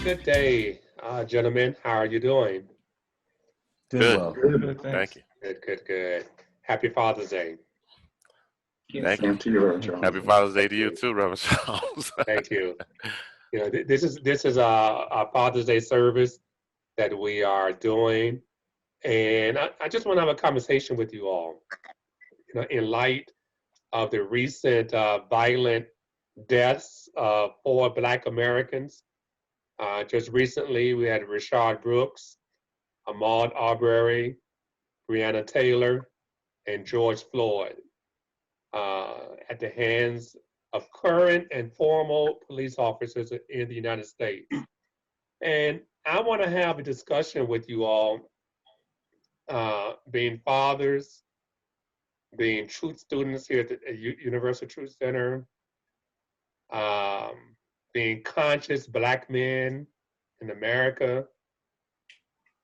Good day, gentlemen. How are you doing? Doing Good. well. Good, Thank thanks. you. Good. Happy Father's Day. Thank you. Same to you, Reverend Happy Charles. Father's Day to you too, Reverend Charles. Thank you. This is our Father's Day service that we are doing, and I just want to have a conversation with you all. In light of the recent violent deaths of 4 Black Americans. Just recently, we had Rashard Brooks, Ahmaud Arbery, Breonna Taylor, and George Floyd at the hands of current and former police officers in the United States. And I want to have a discussion with you all, being fathers, being truth students here at the Universal Truth Center, um, being conscious Black men in America.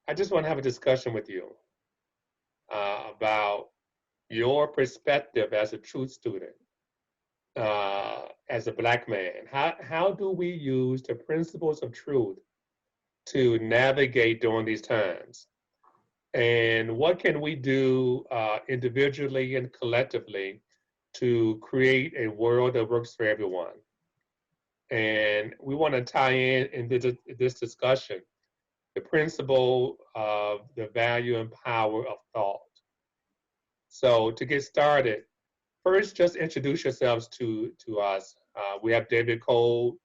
I just want to have a discussion with you about your perspective as a truth student, as a Black man. How do we use the principles of truth to navigate during these times? And what can we do individually and collectively to create a world that works for everyone? And we want to tie in this discussion the principle of the value and power of thought. So to get started, first just introduce yourselves to us. We have David Cole,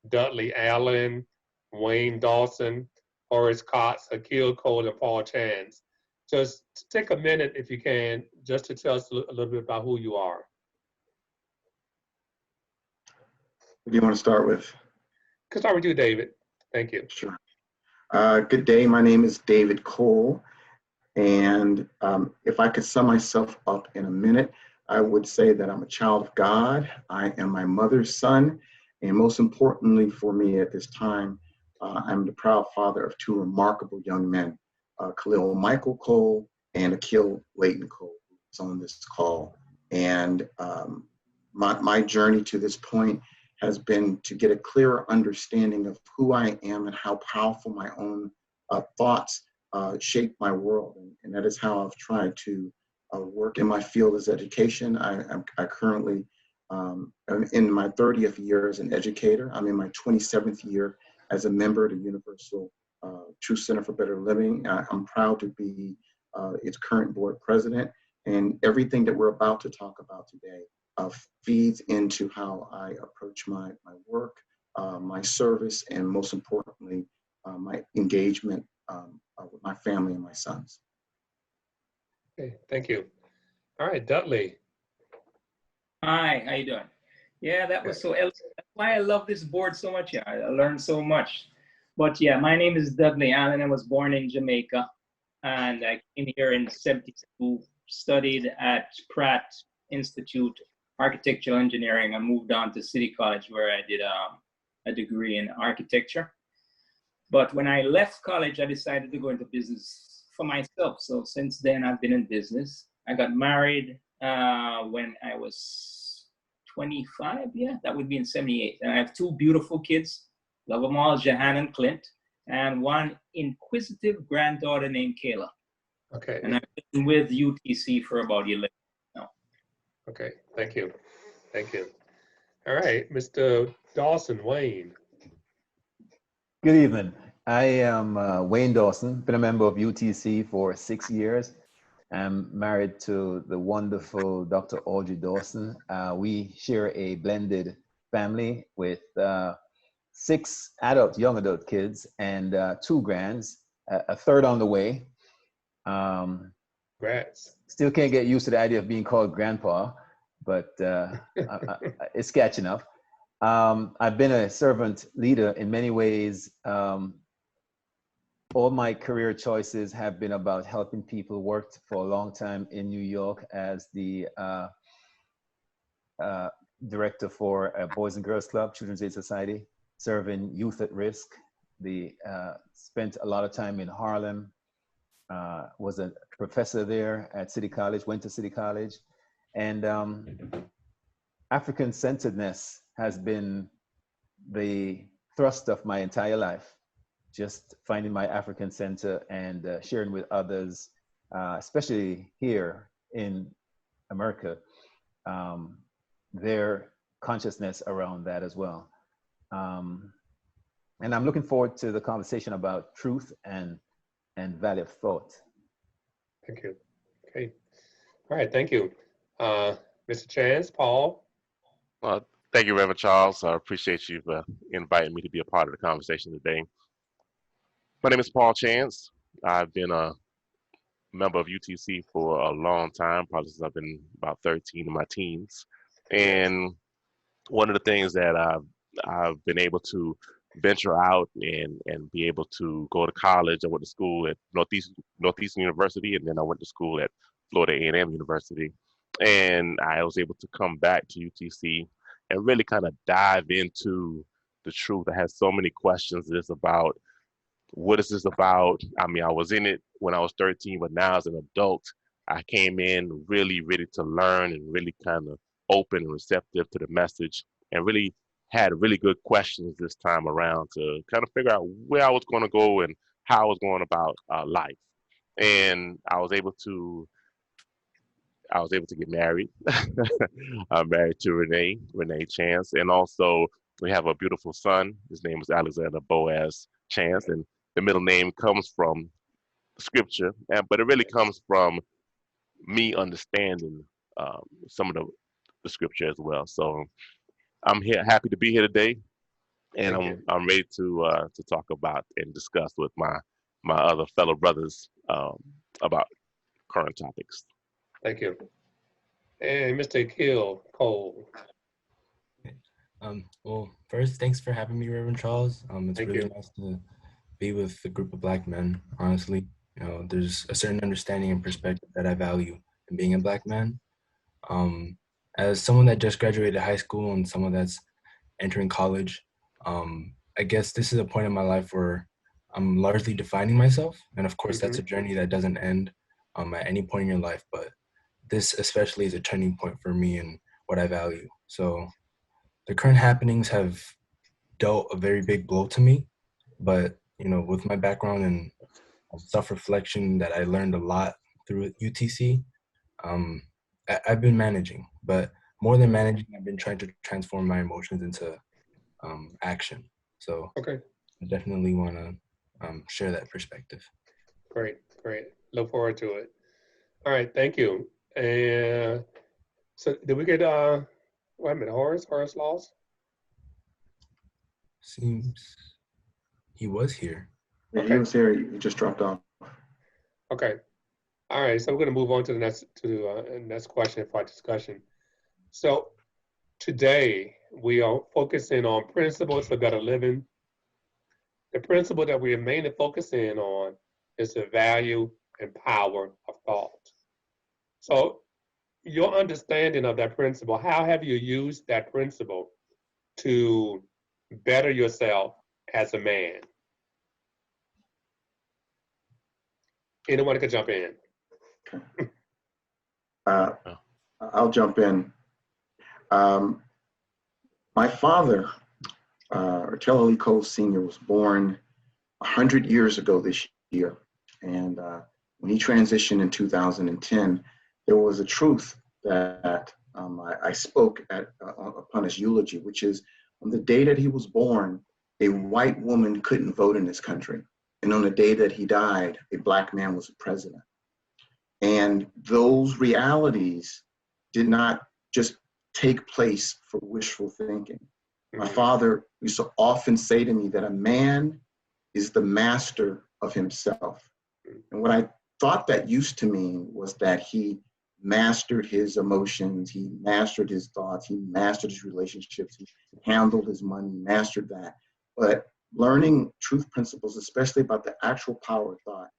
Dudley Allen, Wayne Dawson, Horace Cox, Akil Cole, and Paul Chance. Just take a minute, if you can, just to tell us a little bit about who you are. What do you want to start with? Can start with you, David. Thank you. Sure. Good day. My name is David Cole. And if I could sum myself up in a minute, I would say that I'm a child of God. I am my mother's son. And most importantly for me at this time, I'm the proud father of 2 remarkable young men, Khalil Michael Cole and Akil Layton Cole, who's on this call. And my journey to this point has been to get a clearer understanding of who I am and how powerful my own thoughts shape my world. And that is how I've tried to work in my field as education. I currently am in my 30th year as an educator. I'm in my 27th year as a member of the Universal Truth Center for Better Living. I'm proud to be its current board president. And everything that we're about to talk about today feeds into how I approach my work, my service, and most importantly, my engagement with my family and my sons. Okay, thank you. All right, Dudley. Hi, how you doing? Yeah, that was that's why I love this board so much. Yeah, I learned so much. But yeah, my name is Dudley Allen. I was born in Jamaica, and I came here in '72, studied at Pratt Institute architectural engineering. I moved on to City College where I did a degree in architecture. But when I left college, I decided to go into business for myself. So since then, I've been in business. I got married when I was 25. Yeah, that would be in '78. And I have 2 beautiful kids. Love them all, Jahan and Clint. And 1 inquisitive granddaughter named Kayla. Okay. And I've been with UTC for about 11 now. Okay, thank you. All right, Mr. Dawson, Wayne. Good evening. I am Wayne Dawson, been a member of UTC for 6 years. I'm married to the wonderful Dr. Audrey Dawson. We share a blended family with 6 young adult kids, and 2 grands, a third on the way. Congrats. Still can't get used to the idea of being called grandpa, but it's catching up. I've been a servant leader in many ways. All my career choices have been about helping people. Worked for a long time in New York as the director for a Boys and Girls Club, Children's Aid Society, serving youth at risk. Spent a lot of time in Harlem, was a professor there at City College, went to City College. And African-centeredness has been the thrust of my entire life. just finding my African center and sharing with others, especially here in America, their consciousness around that as well. And I'm looking forward to the conversation about truth and value of thought. Thank you. Okay. All right. Thank you. Mr. Chance, Paul. Thank you, Reverend Charles. I appreciate you for inviting me to be a part of the conversation today. My name is Paul Chance. I've been a member of UTC for a long time, probably since I've been about 13 in my teens. And one of the things that I've been able to venture out and be able to go to college. I went to school at Northeastern University, and then I went to school at Florida A&M University. And I was able to come back to UTC and really kind of dive into the truth. I had so many questions just about what is this about? I mean, I was in it when I was 13, but now as an adult, I came in really ready to learn and really kind of open and receptive to the message, and really had really good questions this time around to kind of figure out where I was going to go and how I was going about life. And I was able to get married. I'm married to Renee Chance, and also we have a beautiful son. His name is Alexander Boaz Chance, and the middle name comes from scripture, but it really comes from me understanding some of the scripture as well. So I'm here, happy to be here today, and I'm ready to talk about and discuss with my other fellow brothers about current topics. Thank you. And Mr. Cole. Well, first, thanks for having me, Reverend Charles. It's Thank really you. nice to be with a group of Black men, honestly. You know, there's a certain understanding and perspective that I value in being a Black man. As someone that just graduated high school and someone that's entering college, I guess this is a point in my life where I'm largely defining myself. And of course, that's a journey that doesn't end at any point in your life. But this especially is a turning point for me and what I value. So the current happenings have dealt a very big blow to me. But, you know, with my background in self-reflection that I learned a lot through UTC, I've been managing. But more than managing, I've been trying to transform my emotions into action. So I definitely want to share that perspective. Great. Look forward to it. All right, thank you. And so did we get wait a minute, Horace Laws? Seems he was here. Okay. He was here, he just dropped off. Okay. All right, so we're going to move on to the next question for our discussion. So today we are focusing on principles for better living. The principle that we are mainly focusing on is the value and power of thought. So your understanding of that principle, how have you used that principle to better yourself as a man? Anyone can jump in. I'll jump in. My father, Untitled Lee Cole Sr., was born 100 years ago this year. And when he transitioned in 2010, there was a truth that I spoke upon his eulogy, which is on the day that he was born, a white woman couldn't vote in this country. And on the day that he died, a Black man was the president. And those realities did not just take place for wishful thinking. My father used to often say to me that a man is the master of himself. And what I thought that used to mean was that he mastered his emotions, he mastered his thoughts, he mastered his relationships, he handled his money, mastered that. But learning truth principles, especially about the actual power of thought,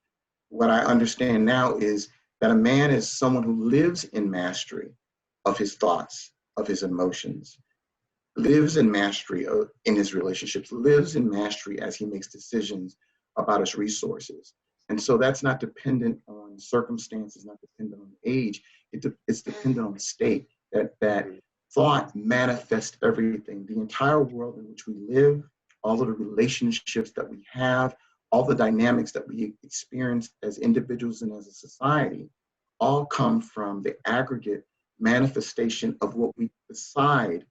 what I understand now is that a man is someone who lives in mastery of his thoughts, of his emotions, lives in mastery in his relationships, lives in mastery as he makes decisions about his resources. And so that's not dependent on circumstances, not dependent on age. It's dependent on state, that thought manifests everything. The entire world in which we live, all of the relationships that we have, all the dynamics that we experience as individuals and as a society all come from the aggregate manifestation of what we decide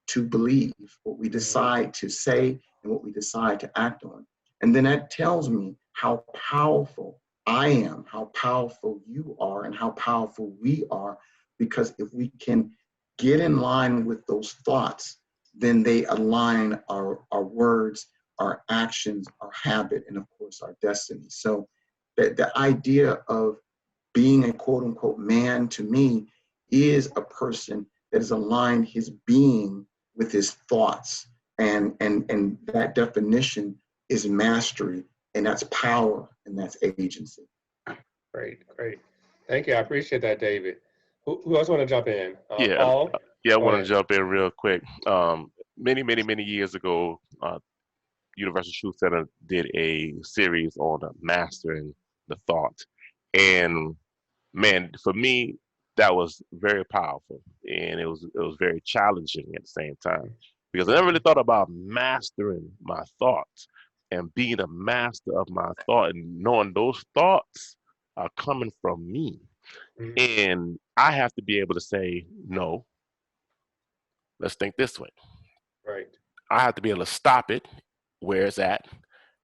to believe, what we decide to say, and what we decide to act on. And then that tells me how powerful I am, how powerful you are, and how powerful we are, because if we can get in line with those thoughts, then they align our words, our actions, our habit, and of course, our destiny. So the idea of being a quote unquote man to me is a person that has aligned his being with his thoughts. And that definition is mastery, and that's power, and that's agency. Great, great. Thank you. I appreciate that, David. Who else want to jump in? Yeah, Paul? yeah, I Go want to ahead. jump in real quick. Many years ago, Universal Truth Center did a series on mastering the thought, and man, for me, that was very powerful, and it was very challenging at the same time because I never really thought about mastering my thoughts and being a master of my thought and knowing those thoughts are coming from me, Mhm. and I have to be able to say no. Let's think this way. Right, I have to be able to stop it where it's at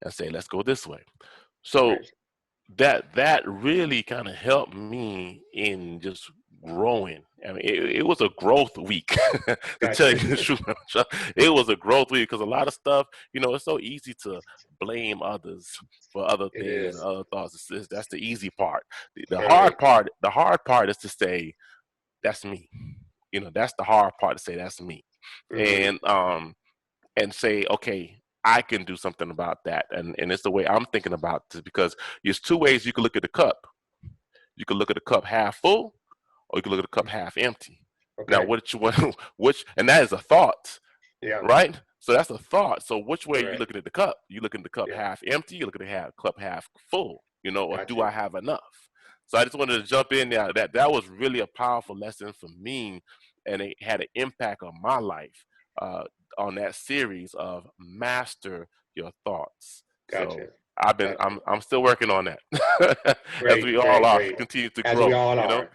and say, let's go this way. So right. that really kind of helped me in just growing. I mean, it was a growth week to tell you the Gotcha. truth. It was a growth week because a lot of stuff, it's so easy to blame others for other It things and is. other thoughts. That's the easy part. The hard Right. part, the hard part is to say that's me. That's the hard part, to say that's me, Mm-hmm. and say, okay, I can do something about that. And it's the way I'm thinking about this, because there's two ways you can look at the cup. You can look at the cup half full, or you can look at the cup half empty. Now, Okay. which one, and that is a thought, Yeah. right? So that's a thought. So which way are you Correct. looking at the cup? You looking at the cup Yeah. half empty, you look at the cup half full, or do Gotcha. I have enough? So I just wanted to jump in there. That was really a powerful lesson for me, and it had an impact on my life, on that series of master your thoughts. So Gotcha. Gotcha. I'm still working on that, as we Great, all great, are, great. continue to As we grow. all are.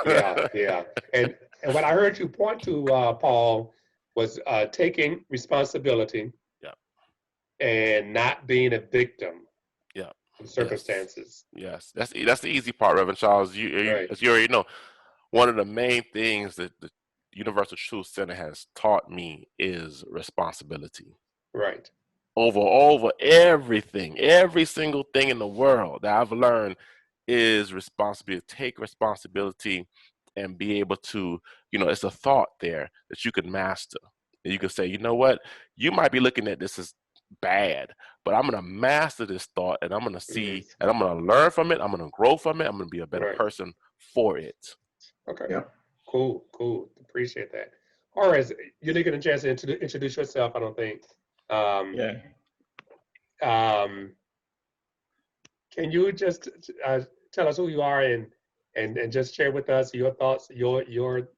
Yeah, yeah. And what I heard you point to, Paul, was taking responsibility Yeah, and not being a victim yeah, of yes, circumstances. yes. That's the easy part, Reverend Charles. Right, As you already know, one of the main things that the Universal Truth Center has taught me is responsibility right. over everything. Every single thing in the world that I've learned is responsibility. Take responsibility and be able to, it's a thought there that you can master. And you can say, you know what, you might be looking at this as bad, but I'm going to master this thought, and I'm going to Hmm. see, and I'm going to learn from it. I'm going to grow from it. I'm going to be a better Right. person for it. Okay. Yeah. Cool, cool. Appreciate that. All right, you didn't get a chance to introduce yourself, I don't think. Um, Yeah. um, can you just tell us who you are and just share with us your thoughts, your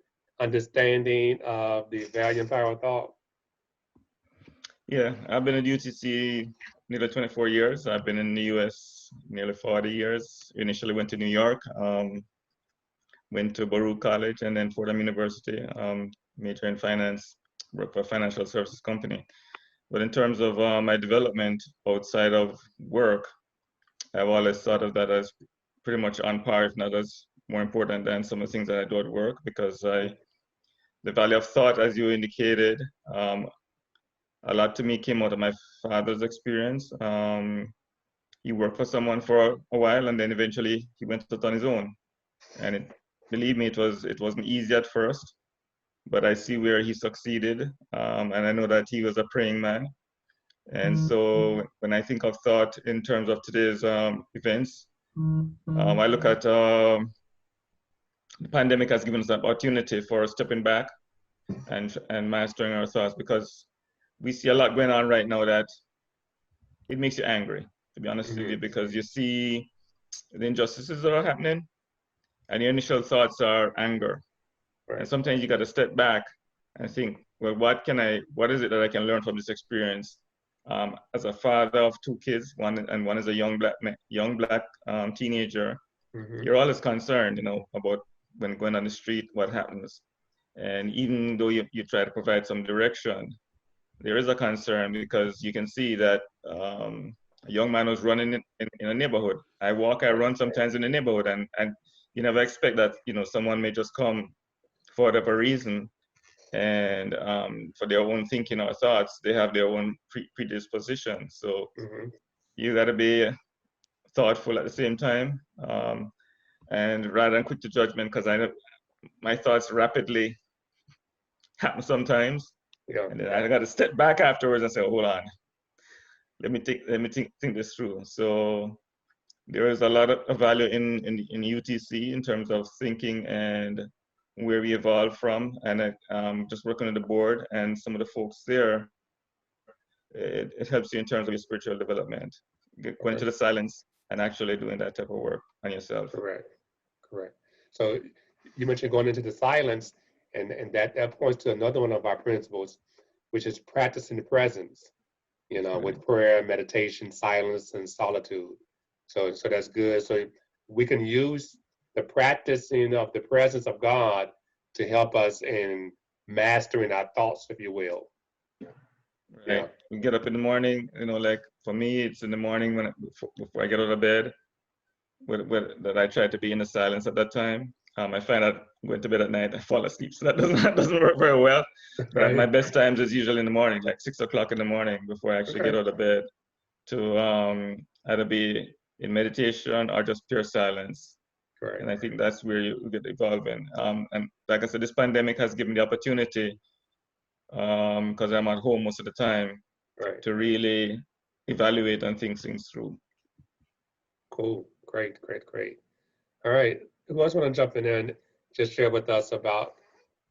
understanding of the value and power of thought? Yeah. I've been at UTC nearly 24 years. I've been in the US nearly 40 years. Initially went to New York, went to Baruch College, and then Fordham University, major in finance, work for a financial services company. But in terms of my development outside of work, I've always thought of that as pretty much on par, if not as more important than some of the things that I do at work, because the value of thought, as you indicated, a lot to me came out of my father's experience. He worked for someone for a while, and then eventually he went out on his own. And believe me, it wasn't easy at first, but I see where he succeeded, and I know that he was a praying man. And so when I think of thought in terms of today's events, I look at the pandemic has given us an opportunity for stepping back and mastering our thoughts, because we see a lot going on right now that it makes you angry, to be honest with Hmm. you, because you see the injustices that are happening, and your initial thoughts are anger. And Right. sometimes you got to step back and think, well, what is it that I can learn from this experience as a father of 2 kids, one is a young black teenager, you're always concerned, about when going on the street, what happens. And even though you try to provide some direction, there is a concern because you can see that a young man was running in a neighborhood. I run sometimes in the neighborhood, and you never expect that, someone may just come for whatever reason, and for their own thinking or thoughts, they have their own predisposition. So you got to be thoughtful at the same time, and rather than quick to judgment, because I know my thoughts rapidly happen sometimes. Yeah. And then I got to step back afterwards and say, oh, hold on, let me think this through. So there is a lot of value in UTC in terms of thinking and where we evolved from. And just working on the board and some of the folks there, it helps you in terms of your spiritual development, going to the silence and actually doing that type of work on yourself. Correct. So you mentioned going into the silence, and that points to another one of our principles, which is practicing the presence, with prayer, meditation, silence, and solitude. So that's good. So we can use the practicing of the presence of God to help us in mastering our thoughts, if you will. Right. Yeah. We get up in the morning, like for me, it's in the morning before I get out of bed, that I try to be in the silence at that time. I find out going to bed at night, I fall asleep, so that doesn't work very well. Right. My best times is usually in the morning, like 6 o'clock in the morning before I actually get out of bed, to either be in meditation or just pure silence. Right. And I think that's where you get evolving. And like I said, this pandemic has given the opportunity, because I'm at home most of the time, to really evaluate and think things through. Cool. Great. All right. Who else want to jump in there and just share with us about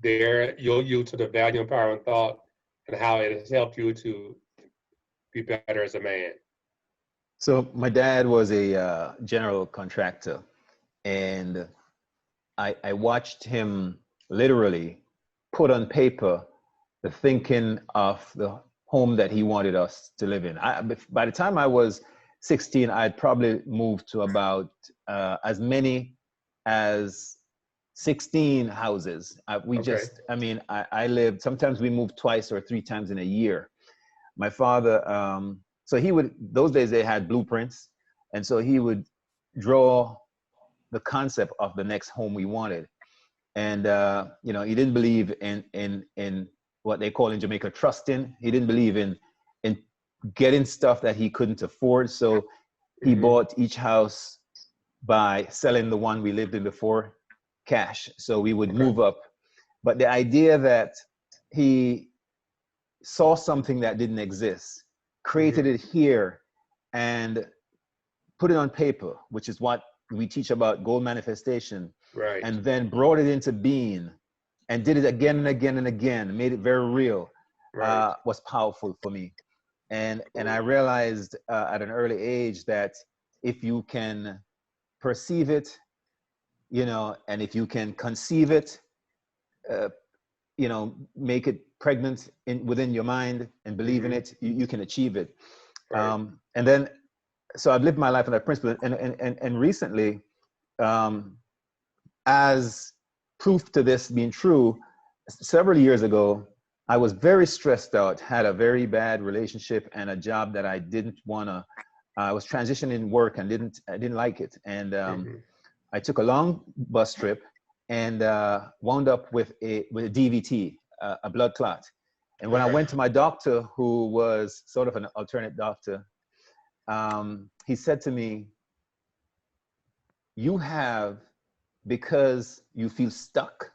your use to the value empowering thought and how it has helped you to be better as a man? So my dad was a general contractor, and I watched him literally put on paper the thinking of the home that he wanted us to live in. By the time I was 16, I'd probably moved to about as many as 16 houses. I lived, sometimes we moved twice or 3 times in a year. My father, so those days they had blueprints. And so he would draw the concept of the next home we wanted. And, he didn't believe in what they call in Jamaica trusting. He didn't believe in getting stuff that he couldn't afford. So he bought each house by selling the one we lived in before cash. So we would move up. But the idea that he saw something that didn't exist, created it here, and put it on paper, which is what we teach about goal manifestation, and then brought it into being and did it again and again and again, made it very real, was powerful for me. And I realized at an early age that if you can perceive it, and if you can conceive it, make it pregnant within your mind and believe in it, you can achieve it. And then, so I've lived my life on that principle. And recently, as proof to this being true, several years ago, I was very stressed out, had a very bad relationship and a job that I didn't want to, I was transitioning work and I didn't like it. And I took a long bus trip and wound up with a DVT, a blood clot. And when I went to my doctor, who was sort of an alternate doctor, he said to me, you have, because you feel stuck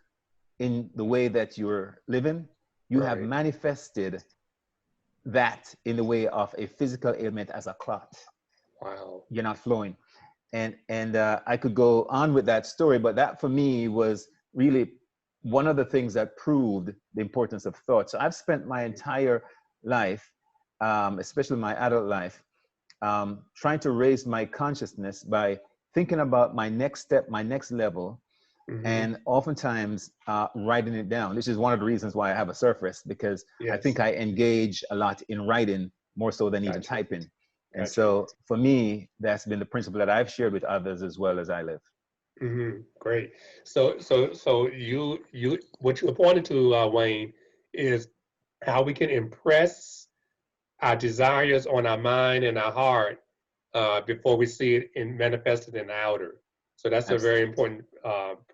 in the way that you're living, you have manifested that in the way of a physical ailment as a clot. Wow. You're not flowing. And I could go on with that story, but that for me was really one of the things that proved the importance of thought. So I've spent my entire life, especially my adult life, trying to raise my consciousness by thinking about my next step, my next level, and oftentimes writing it down. This is one of the reasons why I have a surface, because I think I engage a lot in writing more so than even Gotcha. typing. And Gotcha. so for me, that's been the principle that I've shared with others as well as I live. Great. So you what you pointed to, Wayne, is how we can impress our desires on our mind and our heart before we see it manifested in the outer. So that's a very important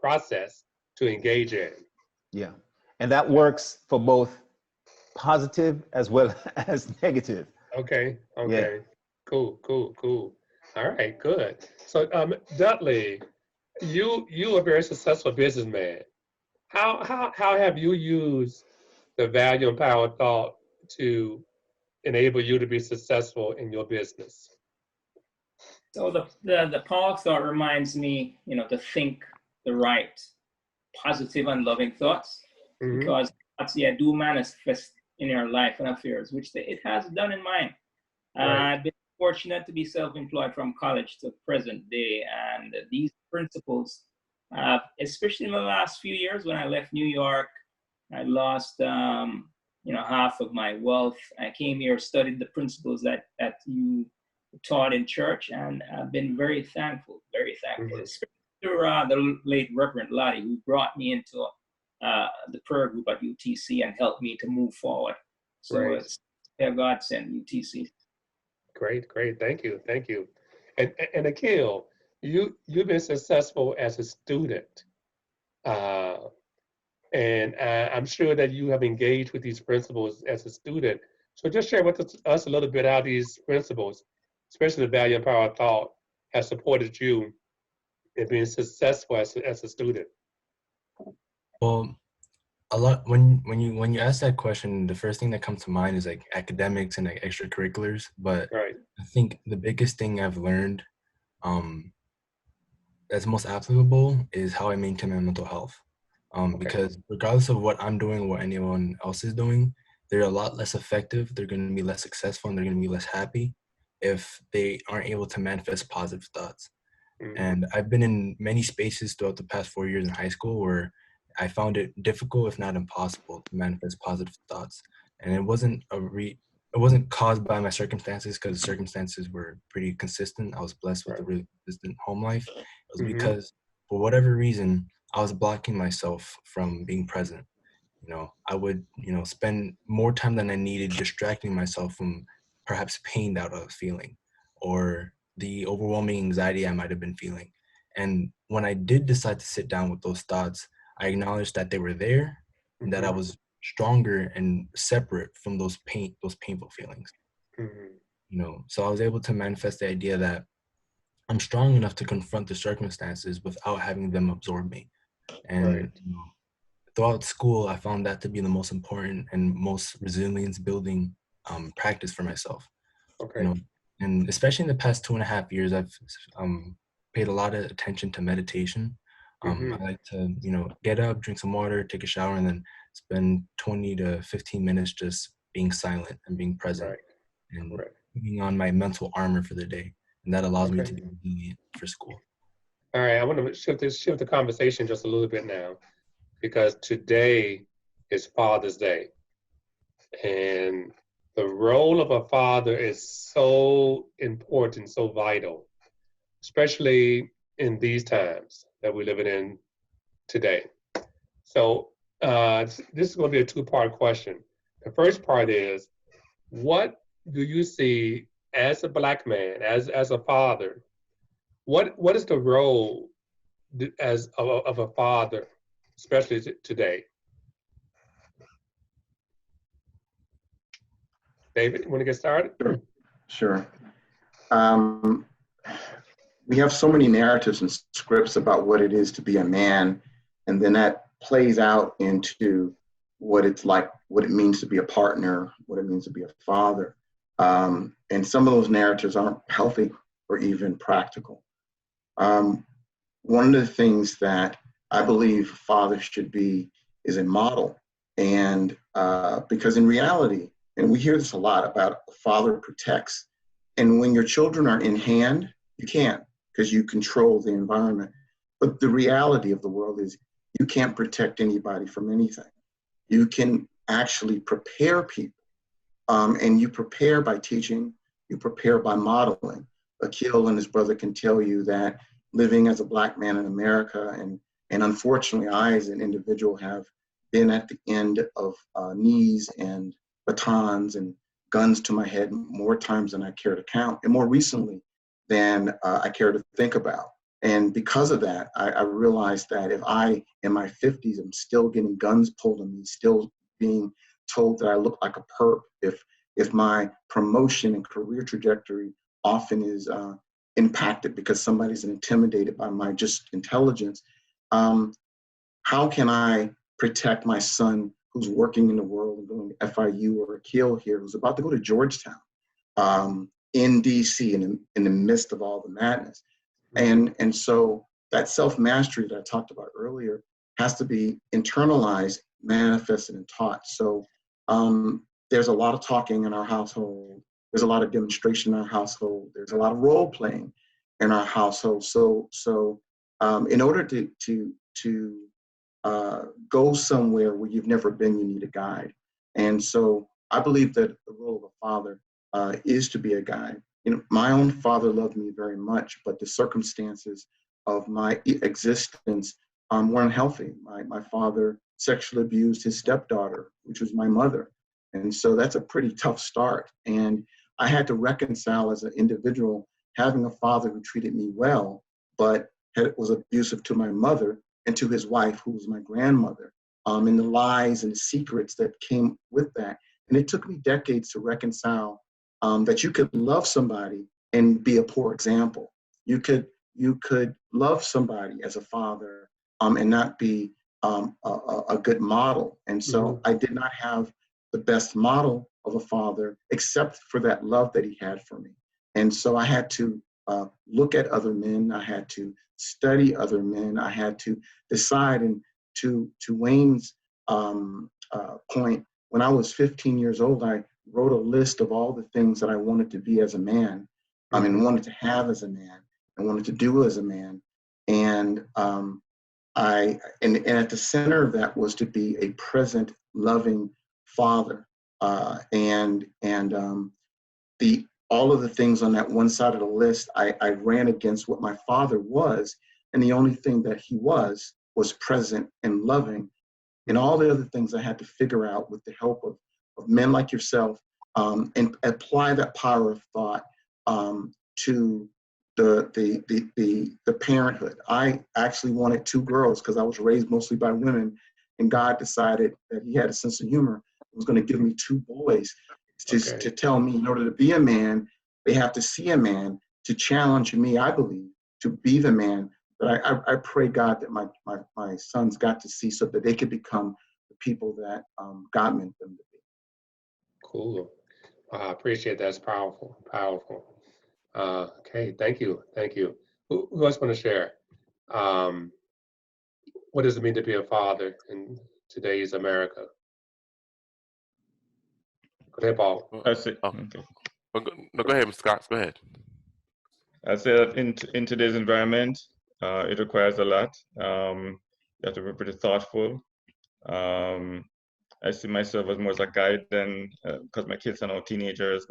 process to engage in. Yeah. And that works for both positive as well as negative. Okay. Yeah. Cool. All right, good. So Dudley, you are a very successful businessman. How have you used the value and power of thought to enable you to be successful in your business? So the power of thought reminds me, to think the right, positive and loving thoughts, because thoughts, do manifest in your life and affairs, which it has done in mine. Right. I've been fortunate to be self-employed from college to present day, and these principles, especially in the last few years when I left New York, I lost, half of my wealth. I came here, studied the principles that you taught in church, and I've been very thankful, especially to the late Reverend Lottie, who brought me into the prayer group at UTC and helped me to move forward. So it's a godsend, UTC. Great. Thank you. And Akil, you've been successful as a student, and I'm sure that you have engaged with these principles as a student. So just share with us a little bit how these principles, especially the value and power of thought, have supported you in being successful as a student. Well, a lot when you ask that question, the first thing that comes to mind is like academics and like extracurriculars. But Right. I think the biggest thing I've learned that's most applicable is how I maintain my mental health. Because regardless of what I'm doing, what anyone else is doing, they're a lot less effective. They're going to be less successful, and they're going to be less happy if they aren't able to manifest positive thoughts. And I've been in many spaces throughout the past 4 years in high school where I found it difficult, if not impossible, to manifest positive thoughts. And it wasn't caused by my circumstances, because the circumstances were pretty consistent. I was blessed with a really consistent home life. It was because, for whatever reason, I was blocking myself from being present. I would, spend more time than I needed distracting myself from perhaps pain that I was feeling, or the overwhelming anxiety I might have been feeling. And when I did decide to sit down with those thoughts, I acknowledged that they were there and that I was stronger and separate from those painful feelings. So I was able to manifest the idea that I'm strong enough to confront the circumstances without having them absorb me. And throughout school, I found that to be the most important and most resilience building practice for myself. And especially in the past 2.5 years, I've paid a lot of attention to meditation. I like to, get up, drink some water, take a shower, and then spend 20 to 15 minutes just being silent and being present and putting on my mental armor for the day. And that allows me to be resilient for school. All right, I want to shift the conversation just a little bit now, because today is Father's Day. And the role of a father is so important, so vital, especially in these times that we're living in today. So this is going to be a two-part question. The first part is, what do you see as a Black man, as a father? What is the role of a father, especially today? David, you want to get started? Sure. We have so many narratives and scripts about what it is to be a man, and then that plays out into what it's like, what it means to be a partner, what it means to be a father. And some of those narratives aren't healthy or even practical. One of the things that I believe fathers should be is a model. And because in reality, and we hear this a lot about father protects, and when your children are in hand, you can't, because you control the environment. But the reality of the world is you can't protect anybody from anything. You can actually prepare people And you prepare by teaching, you prepare by modeling. Akil and his brother can tell you that living as a Black man in America, and unfortunately, I as an individual have been at the end of knees and batons and guns to my head more times than I care to count, and more recently than I care to think about. And because of that, I realized that if I, in my 50s, am still getting guns pulled on me, still being told that I look like a perp, if my promotion and career trajectory often is impacted because somebody's intimidated by my just intelligence, how can I protect my son who's working in the world and going to FIU, or Akil here who's about to go to Georgetown in DC in the midst of all the madness? And so that self-mastery that I talked about earlier has to be internalized, manifested, and taught. So there's a lot of talking in our household. There's a lot of demonstration in our household. There's a lot of role playing in our household. So in order to go somewhere where you've never been, you need a guide. And so I believe that the role of a father is to be a guide. You know, my own father loved me very much, but the circumstances of my existence weren't healthy. My father sexually abused his stepdaughter, which was my mother. And so that's a pretty tough start. And I had to reconcile as an individual having a father who treated me well, but was abusive to my mother and to his wife, who was my grandmother, and the lies and the secrets that came with that. And it took me decades to reconcile that you could love somebody and be a poor example. You could love somebody as a father and not be a good model. And so I did not have the best model of a father except for that love that he had for me. And so I had to look at other men. I had to study other men. I had to decide. And to Wayne's point, when I was 15 years old, I wrote a list of all the things that I wanted to be as a man, and wanted to have as a man, and wanted to do as a man. And and at the center of that was to be a present, loving father. All of the things on that one side of the list, I ran against what my father was, and the only thing that he was present and loving. And all the other things I had to figure out with the help of men like yourself, and apply that power of thought to the parenthood. I actually wanted two girls because I was raised mostly by women, and God decided that He had a sense of humor. He was going to give me two boys to tell me, in order to be a man, they have to see a man to challenge me, I believe, to be the man that I pray God that my sons got to see, so that they could become the people that God meant them to be. Cool. I appreciate that. It's powerful, powerful. Okay, thank you. Who else want to share? What does it mean to be a father in today's America? Go ahead, Paul. That's it. Okay. No, go ahead, Mr. Scott. Go ahead. I'd say that in today's environment, it requires a lot. You have to be pretty thoughtful. I see myself as more as a guide than, because my kids are now teenagers,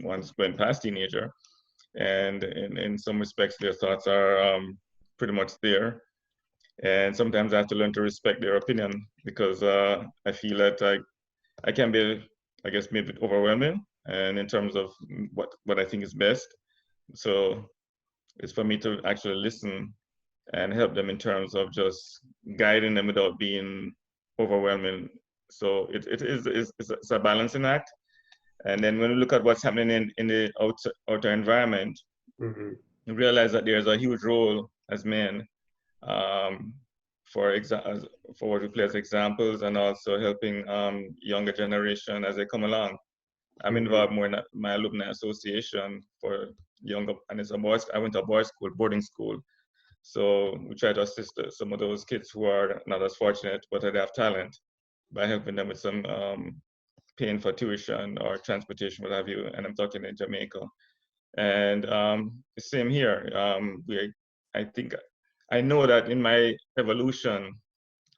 one's going past teenager. And in some respects, their thoughts are pretty much there. And sometimes I have to learn to respect their opinion, because I feel that I can be, I guess, maybe overwhelming, and in terms of what I think is best. So it's for me to actually listen and help them in terms of just guiding them without being overwhelming. So it's a balancing act. And then when we look at what's happening in the outer environment, you realize that there's a huge role as men for what we play as examples, and also helping younger generation as they come along. I'm involved more in my alumni association for younger, and I went to a boys' school, boarding school. So we try to assist some of those kids who are not as fortunate, but they have talent, by helping them with some paying for tuition or transportation, what have you. And I'm talking in Jamaica. And the same here. I know that in my evolution,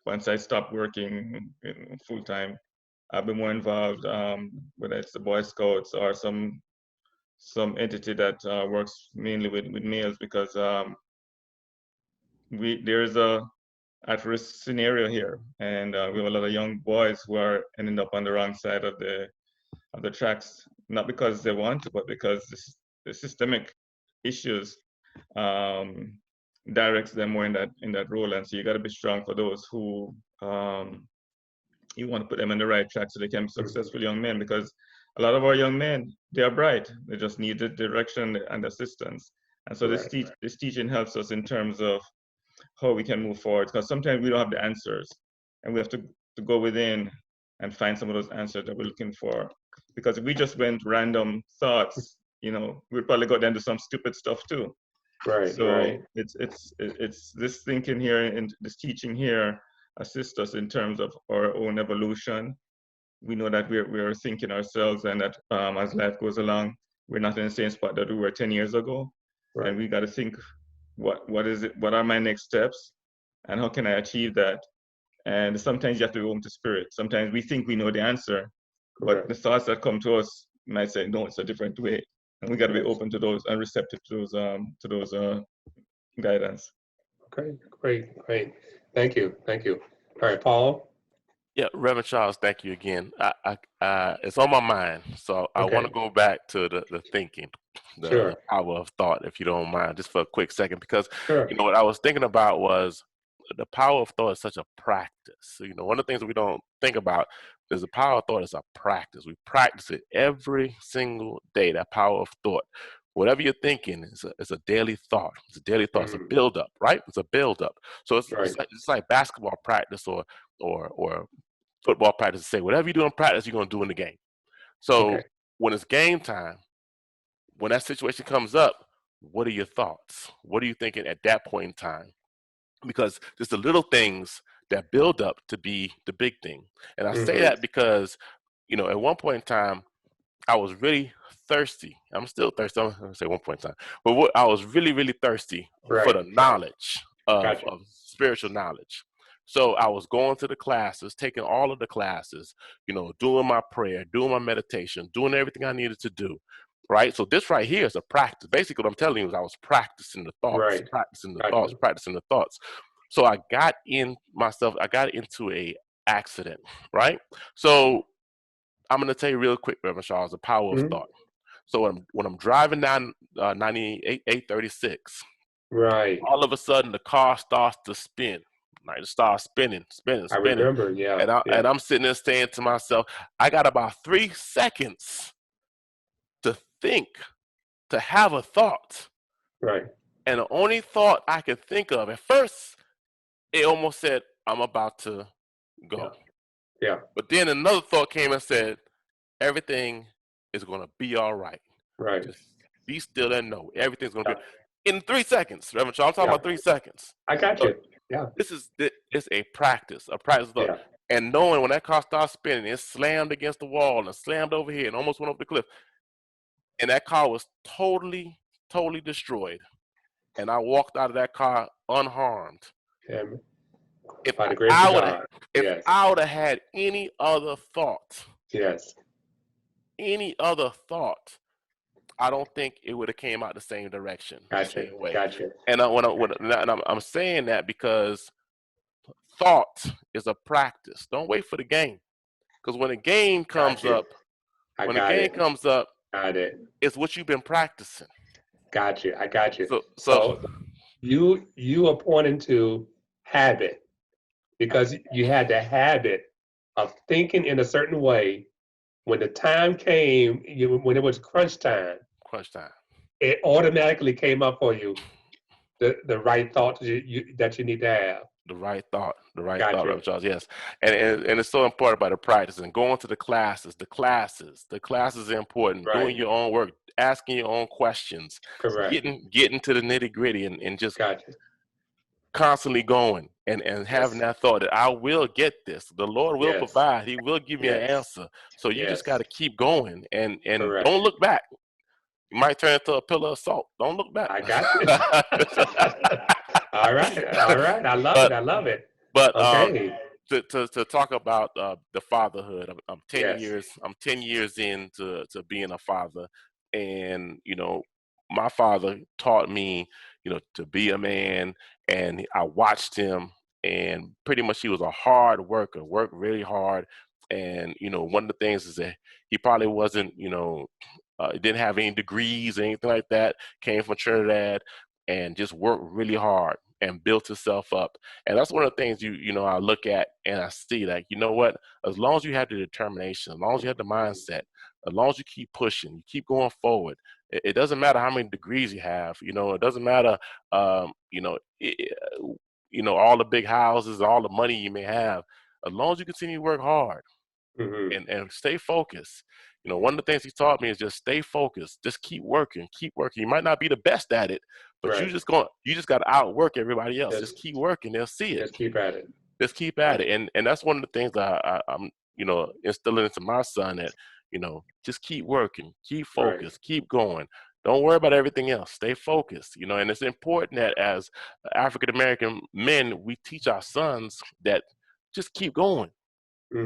once I stopped working full time, I'll be more involved, whether it's the Boy Scouts or some entity that works mainly with males, because there's a at-risk scenario here, and we have a lot of young boys who are ending up on the wrong side of the tracks, not because they want to, but because the systemic issues directs them more in that role. And so you got to be strong for those who you want to put them on the right track so they can be successful young men, because a lot of our young men, they are bright, they just need the direction and assistance. And so this teaching helps us in terms of how we can move forward, because sometimes we don't have the answers, and we have to go within and find some of those answers that we're looking for. Because if we just went random thoughts, we'd probably go down to some stupid stuff too. Right. So right. it's this thinking here and this teaching here assists us in terms of our own evolution. We know that we're thinking ourselves, and that as life goes along, we're not in the same spot that we were 10 years ago. Right. And we got to think, what is it? What are my next steps, and how can I achieve that? And sometimes you have to go into spirit. Sometimes we think we know the answer, but the thoughts that come to us might say, no, it's a different way. And we got to be open to those and receptive to those guidance. Okay, great. Thank you. All right, Paul. Yeah, Reverend Charles, thank you again. It's on my mind, so I want to go back to the thinking, the power of thought, if you don't mind, just for a quick second, because what I was thinking about was the power of thought is such a practice. So, one of the things that we don't think about is the power of thought is a practice. We practice it every single day, that power of thought. Whatever you're thinking is a daily thought. It's a daily thought. It's a build-up, right? It's a build-up. So it's like basketball practice or football practice. Say whatever you do in practice, you're going to do in the game. So when it's game time, when that situation comes up, what are your thoughts? What are you thinking at that point in time? Because it's the little things that build up to be the big thing. And I say that because, at one point in time, I was really thirsty. I'm still thirsty. I'm going to say one point in time. But I was really, really thirsty for the knowledge of spiritual knowledge. So I was going to the classes, taking all of the classes, doing my prayer, doing my meditation, doing everything I needed to do. Right. So this right here is a practice. Basically, what I'm telling you is I was practicing the thoughts, practicing the thoughts. So I got into a accident. Right. So I'm going to tell you real quick, Reverend Charles, the power of thought. So when I'm driving down 836, all of a sudden the car starts to spin. Right, it starts spinning. I remember, And I'm sitting there saying to myself, I got about 3 seconds to think, to have a thought. Right. And the only thought I could think of, at first, it almost said, I'm about to go. Yeah. But then another thought came and said, everything is going to be all right. Right. Just be still and know everything's going to be in 3 seconds. Reverend Charles, I'm talking about 3 seconds. I got you. It's a practice of thought. Yeah. And knowing when that car starts spinning, it slammed against the wall and slammed over here and almost went over the cliff. And that car was totally, totally destroyed. And I walked out of that car unharmed. If I would have had any other thought, I don't think it would have came out the same direction. Gotcha. And I'm saying that because thought is a practice. Don't wait for the game, because when a game comes up, it's what you've been practicing. I got you. So you are pointing to habit, because you had the habit of thinking in a certain way. When the time came, when it was crunch time, it automatically came up for you, the right thought that you need to have. The right thought, Reverend Charles, yes. And it's so important about the practice and going to the classes. The classes are important. Right. Doing your own work, asking your own questions, getting to the nitty gritty, and just constantly going and having that thought that I will get this. The Lord will provide. He will give me an answer. So you just got to keep going and don't look back. You might turn into a pillar of salt. Don't look back. I got you. All right. I love it. But okay. to talk about the fatherhood. I'm 10 Yes. years. I'm 10 years into to being a father, and my father taught me, to be a man, and I watched him, and pretty much he was a hard worker, worked really hard, and one of the things is that he probably wasn't, didn't have any degrees or anything like that. Came from Trinidad, and just worked really hard and built himself up. And that's one of the things I look at and I see, like, you know what? As long as you have the determination, as long as you have the mindset, as long as you keep pushing, you keep going forward. It doesn't matter how many degrees you have. It doesn't matter. All the big houses, all the money you may have. As long as you continue to work hard Hmm. and stay focused. One of the things he taught me is just stay focused. Just keep working, keep working. You might not be the best at it, but Right. you just got to outwork everybody else. Just Just keep working. They'll see it. just keep at it. Just keep at it. And that's one of the things that I'm instilling into my son, that just keep working, keep Right. focused, keep going. Don't worry about everything else. Stay focused. And it's important that as African American men, we teach our sons that just keep going,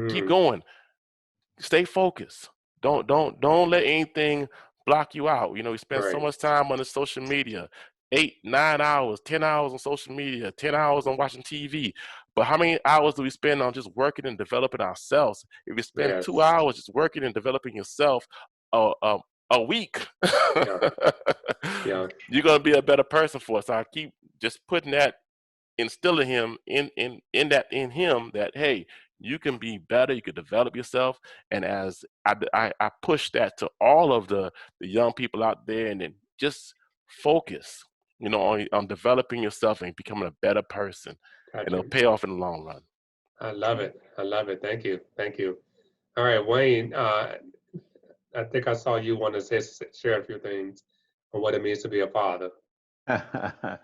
keep Hmm. going. Stay focused. Don't let anything block you out. We spend so Right. much time on the social media, 8, 9 hours, 10 hours on social media, 10 hours on watching TV. But how many hours do we spend on just working and developing ourselves? If you spend Yes. 2 hours just working and developing yourself a week, Yeah. Yeah. you're gonna be a better person for us. So I keep just putting that, instilling him in him, that hey, you can be better, you can develop yourself. And as I push that to all of the young people out there, and then just focus on developing yourself and becoming a better person, and Got it'll you. pay off in the long run. I love it. I love it. Thank you. Thank you. All right, Wayne. I think I saw you want to share a few things on what it means to be a father. I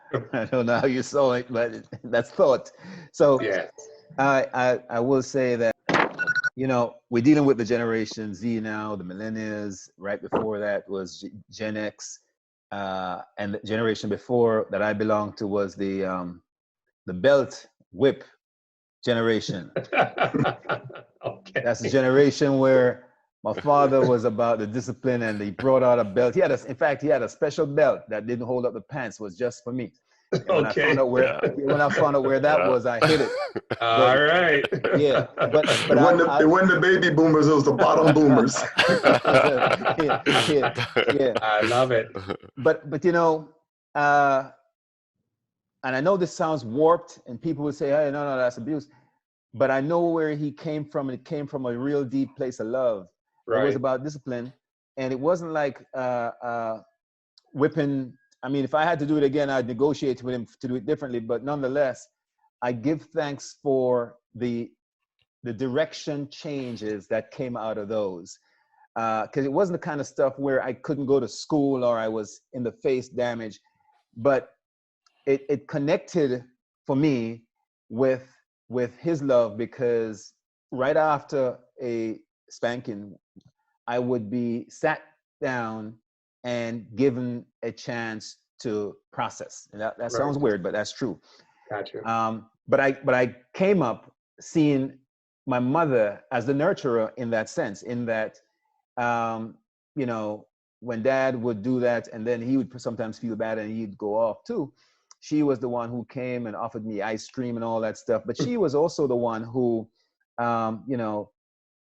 don't know how you saw it, but that's thought. So Yes. I will say that, we're dealing with the Generation Z now, the millennials. Right before that was Gen X, and the generation before that I belonged to was the belt whip generation. Okay. That's the generation where my father was about the discipline, and he brought out a belt. In fact, he had a special belt that didn't hold up the pants, was just for me. And when I Okay. found out where, Yeah. when I found out where that Yeah. was, I hit it. All right. Yeah, but It wasn't the baby boomers, it was the bottom boomers. yeah. I love it. But uh, and I know this sounds warped, and people would say, "Hey, no, that's abuse." But I know where he came from, and it came from a real deep place of love. It was Right. about discipline, and it wasn't like whipping. I mean, if I had to do it again, I'd negotiate with him to do it differently. But nonetheless, I give thanks for the direction changes that came out of those, because it wasn't the kind of stuff where I couldn't go to school or I was in the face damage, but it connected for me with his love, because right after a spanking, I would be sat down and given a chance to process. And that sounds Right. weird, but that's true. Gotcha. But I came up seeing my mother as the nurturer in that sense, in that, when dad would do that, and then he would sometimes feel bad and he'd go off too. She was the one who came and offered me ice cream and all that stuff. But she was also the one who,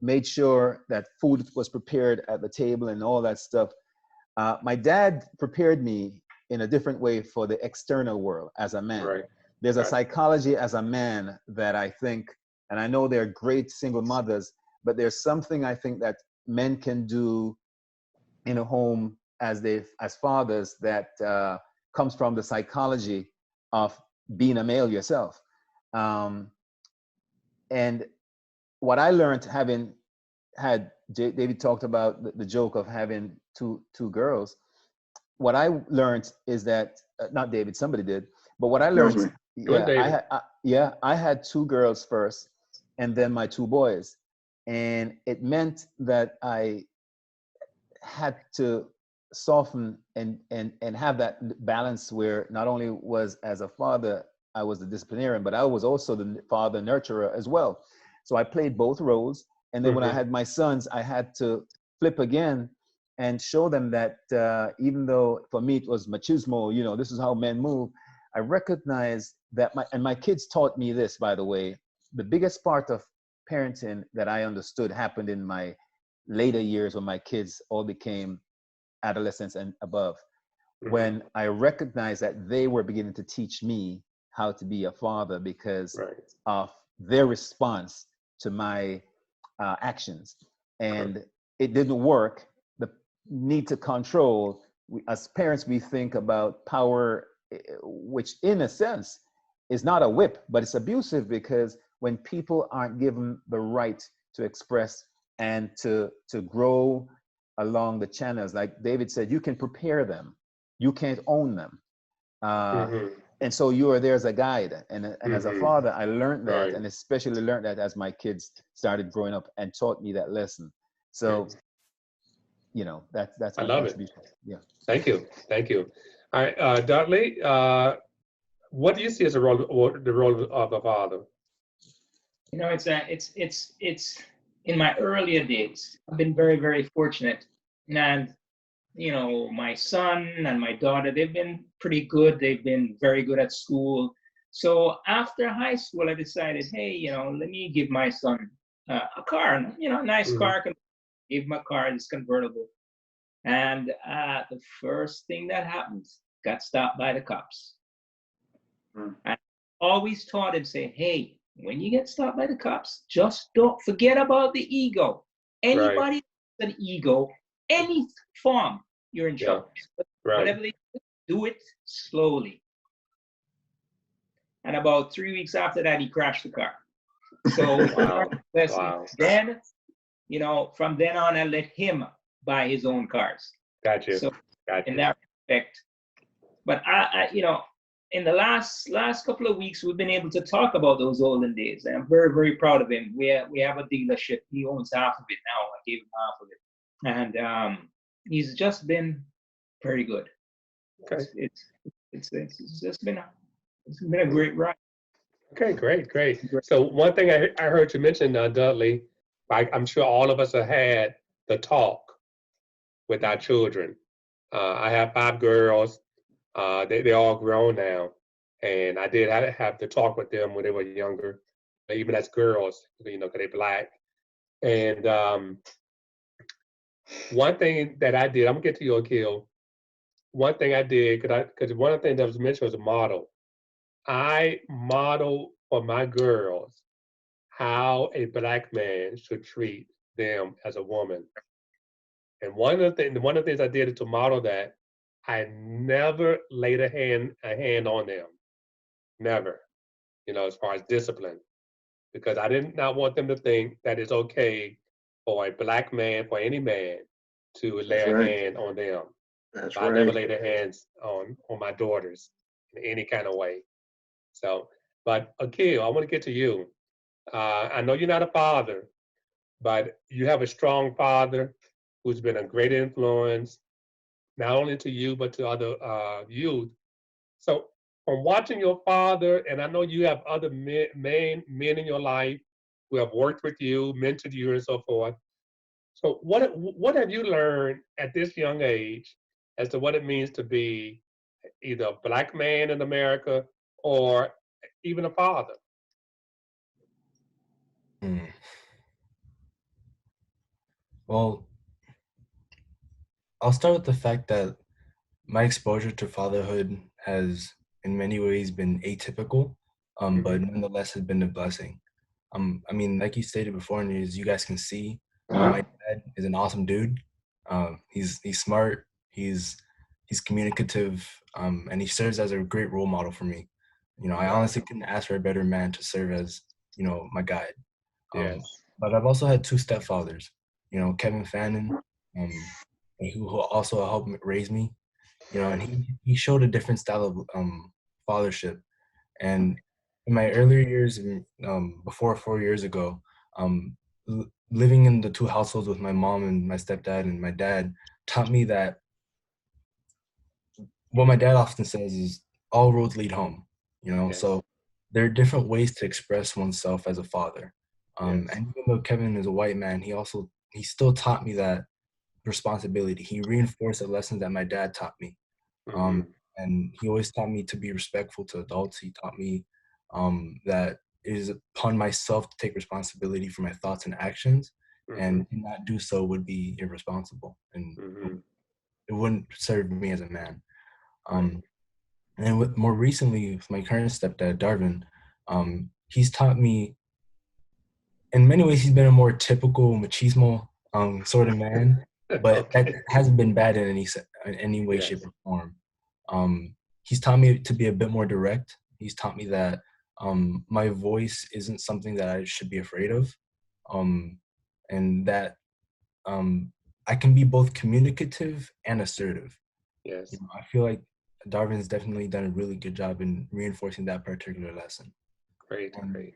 made sure that food was prepared at the table and all that stuff. My dad prepared me in a different way for the external world as a man. Right. There's a Right. psychology as a man that I think, and I know they're great single mothers, but there's something I think that men can do in a home as fathers that comes from the psychology of being a male yourself. And what I learned, having had David talked about the joke of having two girls. What I learned is that not David, somebody did, but what I That was learned, me. Good, David. I had two girls first, and then my two boys, and it meant that I had to soften and have that balance where not only was as a father I was the disciplinarian, but I was also the father nurturer as well. So I played both roles. And then when I had my sons, I had to flip again and show them that even though for me it was machismo, you know, this is how men move, I recognized that my kids taught me this, by the way. The biggest part of parenting that I understood happened in my later years when my kids all became adolescents and above, when I recognized that they were beginning to teach me how to be a father because of their response to my actions. And it didn't work. The need to control, as parents, we think about power, which in a sense is not a whip, but it's abusive, because when people aren't given the right to express and to grow along the channels, like David said, you can prepare them, you can't own them. And so you are there as a guide. And as a father, I learned that, and especially learned that as my kids started growing up and taught me that lesson. So, you know, that's my contribution. Yeah. Thank you. Thank you. All right, Dudley, what do you see as the role of a father? You know, it's in my earlier days, I've been very, very fortunate. And, you know, my son and my daughter, they've been pretty good. They've been very good at school. So after high school, I decided, hey, you know, let me give my son a car, you know, a nice car. Give him a car, it's convertible. And the first thing that happened, got stopped by the cops. And I always taught him, say, hey, when you get stopped by the cops, just don't forget about the ego. Anybody with an ego, any form, you're in trouble. Whatever they do it slowly. And about 3 weeks after that, he crashed the car. So then, you know, from then on, I let him buy his own cars. Gotcha. So in that respect, but I you know, in the last couple of weeks, we've been able to talk about those olden days. And I'm very, very proud of him. We have a dealership. He owns half of it now. I gave him half of it. And he's just been very good. Okay. It's just been a great ride. Okay, great. So one thing I heard you mention, Dudley, I'm sure all of us have had the talk with our children. I have 5 girls. They're all grown now, and I did have to talk with them when they were younger, even as girls, you know, because they're Black. And one thing that I did, I'm gonna get to you, Akil. One thing I did, because one of the things that was mentioned was a model. I model for my girls how a Black man should treat them as a woman. And one of the things I did to model that, I never laid a hand on them. Never. You know, as far as discipline. Because I did not want them to think that it's okay for a Black man, for any man, to lay a hand on them. So I never laid their hands on my daughters in any kind of way. So, but Akil, I want to get to you. I know you're not a father, but you have a strong father who's been a great influence, not only to you, but to other youth. So from watching your father, and I know you have other men in your life who have worked with you, mentored you, and so forth. So what have you learned at this young age as to what it means to be either a Black man in America or even a father? Well, I'll start with the fact that my exposure to fatherhood has in many ways been atypical, but nonetheless has been a blessing. I mean, like you stated before, and as you guys can see, my dad is an awesome dude. He's smart, he's communicative, and he serves as a great role model for me. You know, I honestly couldn't ask for a better man to serve as, you know, my guide. But I've also had 2 stepfathers, you know, Kevin Fannin, who also helped raise me, you know, and he showed a different style of fathership. And in my earlier years, before 4 years ago, living in the 2 households with my mom and my stepdad and my dad taught me that what my dad often says is all roads lead home, you know. So there are different ways to express oneself as a father. Yes. And even though Kevin is a white man, he still taught me that responsibility. He reinforced the lessons that my dad taught me. Mm-hmm. And he always taught me to be respectful to adults. He taught me that it is upon myself to take responsibility for my thoughts and actions, Mm-hmm. and to not do so would be irresponsible, and Mm-hmm. it wouldn't serve me as a man. Right. And more recently, with my current stepdad, Darvin, he's taught me, in many ways, he's been a more typical machismo sort of man, but that Okay. hasn't been bad in any way, shape, Yes. or form. He's taught me to be a bit more direct. He's taught me that my voice isn't something that I should be afraid of, and that I can be both communicative and assertive. Yes. I feel like Darwin's definitely done a really good job in reinforcing that particular lesson. Great. And Great.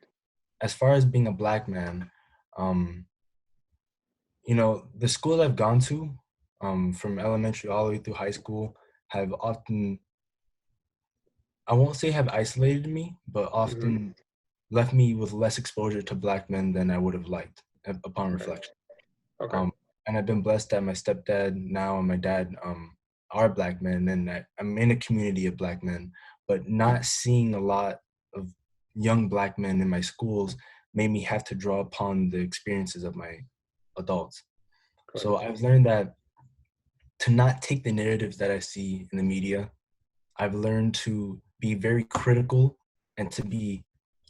as far as being a Black man, the schools I've gone to, from elementary all the way through high school, have often, I won't say have isolated me, but Mm-hmm. often left me with less exposure to Black men than I would have liked upon Okay. reflection. Okay. And I've been blessed that my stepdad now and my dad are Black men, and I'm in a community of Black men, but not seeing a lot of young Black men in my schools made me have to draw upon the experiences of my adults. So Great. I've learned that to not take the narratives that I see in the media. I've learned to be very critical and to be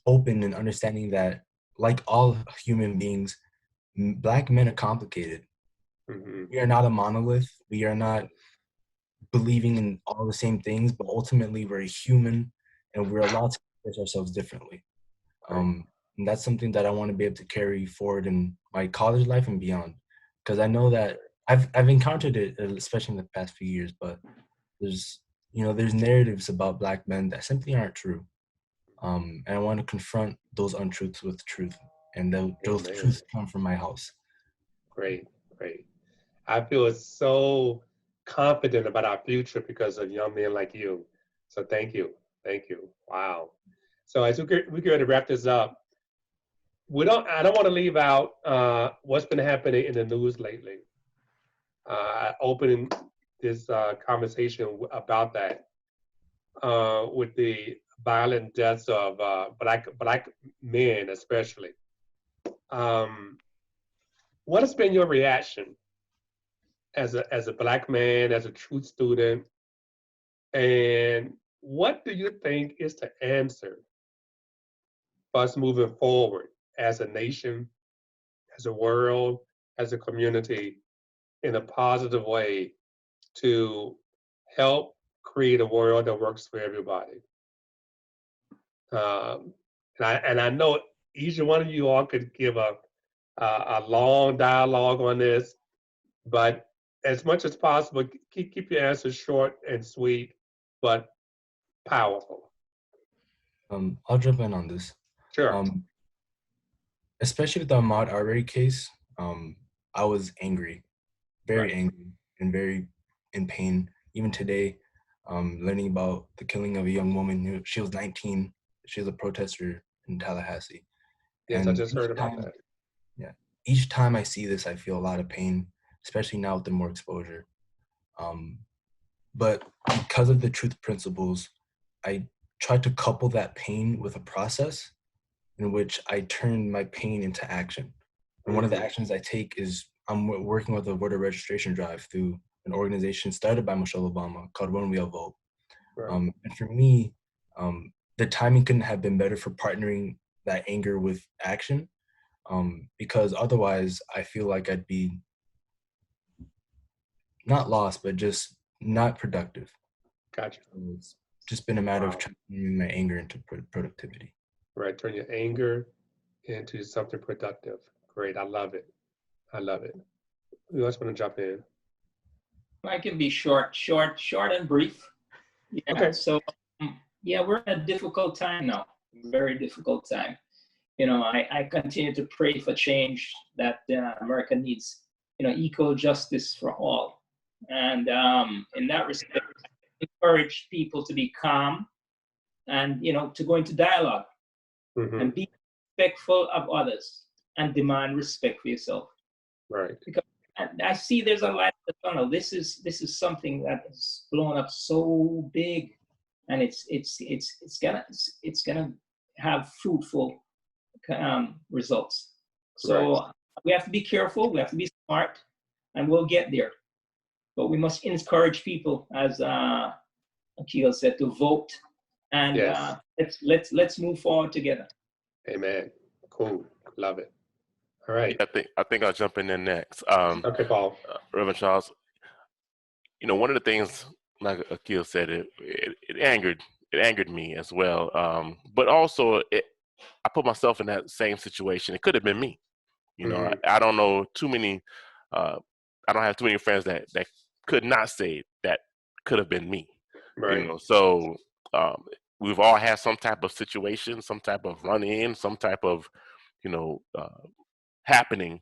open and understanding that, like all human beings, Black men are complicated. Mm-hmm. We are not a monolith. We are not believing in all the same things, but ultimately we're human and we're allowed to express ourselves differently. Great. And that's something that I want to be able to carry forward in my college life and beyond. Because I know that I've encountered it, especially in the past few years, but there's narratives about Black men that simply aren't true. And I want to confront those untruths with truth. And those Amen. truths come from my house. Great. Great. I feel so confident about our future because of young men like you. So thank you. Thank you. Wow. So as we get to wrap this up, I don't want to leave out what's been happening in the news lately. Opening this conversation about that with the violent deaths of black men, especially. What has been your reaction as a Black man, as a truth student, and what do you think is the answer for us moving forward as a nation, as a world, as a community, in a positive way to help create a world that works for everybody? Um, and I know each one of you all could give a long dialogue on this, but as much as possible, keep your answers short and sweet, but powerful. I'll jump in on this. Sure. Um, Especially with the Ahmaud Arbery case, I was angry, very Right. angry, and very in pain. Even today, learning about the killing of a young woman, she was 19. She was a protester in Tallahassee. Yes, I And just heard about that. each time I see this, I feel a lot of pain, especially now with the more exposure. But because of the truth principles, I try to couple that pain with a process in which I turn my pain into action. And one of the Mm-hmm. actions I take is I'm working with a voter registration drive through an organization started by Michelle Obama called When We'll Vote. Right. And for me, the timing couldn't have been better for partnering that anger with action, because otherwise I feel like I'd be not lost, but just not productive. Gotcha. So it's just been a matter of Wow. turning my anger into productivity. Right. Turn your anger into something productive. Great. I love it. I love it. Who else want to jump in? I can be short and brief. Yeah. Okay. So, yeah, we're in a difficult time now. Very difficult time. I continue to pray for change that America needs. Equal justice for all. And in that respect, I encourage people to be calm and to go into dialogue. Mm-hmm. and be respectful of others and demand respect for yourself. Right. Because I see there's a light in the tunnel. This is something that is blown up so big, and it's gonna have fruitful results. So Right. we have to be careful. We have to be smart, and we'll get there. But we must encourage people, as Akil said, to vote, and Yes. let's move forward together. Amen. Cool. Love it. All right. Yeah, I think I'll jump in there next. Okay, Paul. Reverend Charles, you know, one of the things, like Akil said, it angered me as well. But also, I put myself in that same situation. It could have been me. You know, Mm-hmm. I don't know too many. I don't have too many friends that could not say that could have been me. You Right. know, so we've all had some type of situation, some type of run in, some type of, you know, happening